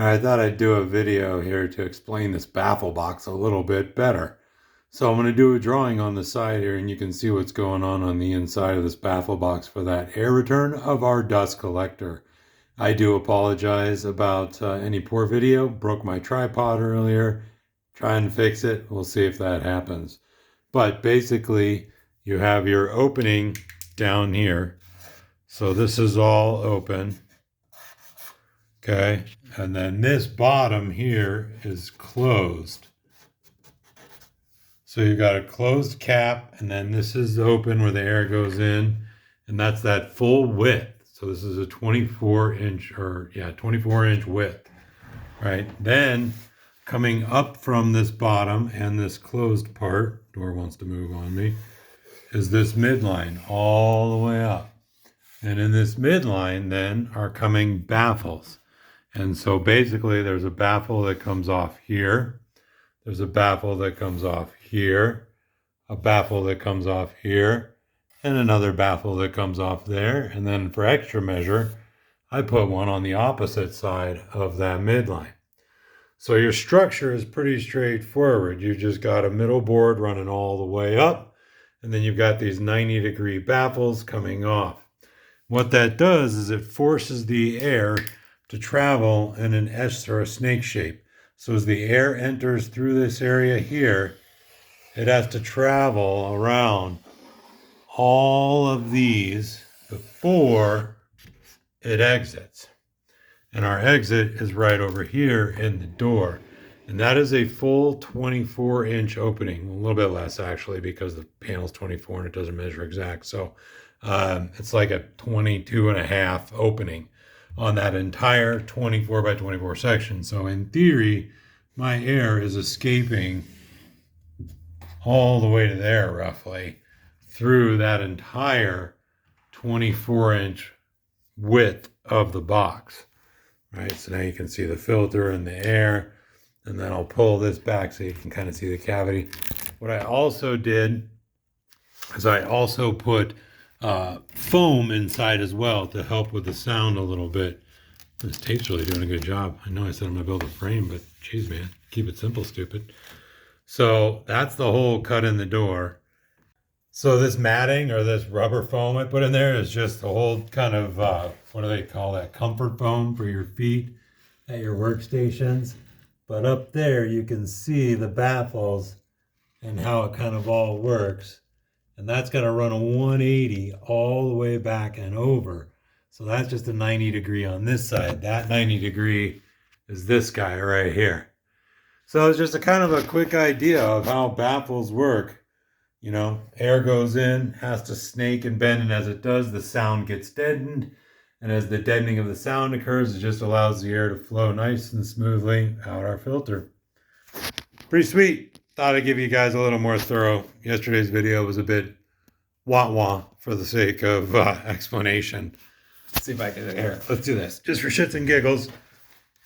I thought I'd do a video here to explain this baffle box a little bit better. So I'm going to do a drawing on the side here and you can see what's going on the inside of this baffle box for that air return of our dust collector. I do apologize about any poor video. Broke my tripod earlier. Trying to fix it. We'll see if that happens. But basically you have your opening down here. So this is all open. Okay, and then this bottom here is closed. So you've got a closed cap, and then this is open where the air goes in, and that's that full width. So this is a 24-inch, 24-inch width, right? Then coming up from this bottom and this closed part, door wants to move on me, is this midline all the way up. And in this midline then are coming baffles. And so basically there's a baffle that comes off here. There's a baffle that comes off here. A baffle that comes off here. And another baffle that comes off there. And then for extra measure, I put one on the opposite side of that midline. So your structure is pretty straightforward. You just got a middle board running all the way up. And then you've got these 90-degree baffles coming off. What that does is it forces the air to travel in an S or a snake shape. So as the air enters through this area here, it has to travel around all of these before it exits. And our exit is right over here in the door. And that is a full 24-inch opening, a little bit less actually because the panel's 24 and it doesn't measure exact. So it's like a 22.5 opening on that entire 24 by 24 section. So in theory, my air is escaping all the way to there roughly through that entire 24-inch width of the box, right? So now you can see the filter and the air, and then I'll pull this back so you can kind of see the cavity. What I also did is I also put foam inside as well to help with the sound a little bit. This tape's really doing a good job. I know I said I'm gonna build a frame, but geez, man, keep it simple, stupid. So that's the hole cut in the door. So this matting or this rubber foam I put in there is just a whole kind of, what do they call that? Comfort foam for your feet at your workstations. But up there you can see the baffles and how it kind of all works. And that's going to run a 180 all the way back and over. So that's just a 90-degree on this side. That 90-degree is this guy right here. So it's just a kind of a quick idea of how baffles work. You know, air goes in, has to snake and bend, and as it does, the sound gets deadened. And as the deadening of the sound occurs, it just allows the air to flow nice and smoothly out our filter. Pretty sweet. Thought I'd give you guys a little more thorough. Yesterday's video was a bit wah-wah for the sake of explanation. Let's see if I can, here, let's do this. Just for shits and giggles.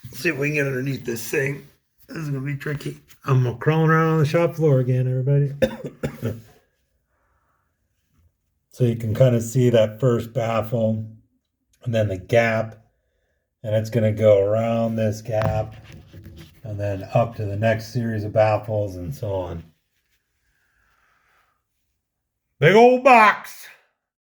Let's see if we can get underneath this thing. This is going to be tricky. I'm crawling around on the shop floor again, everybody. So you can kind of see that first baffle and then the gap. And it's going to go around this gap and then up to the next series of baffles and so on. Big old box.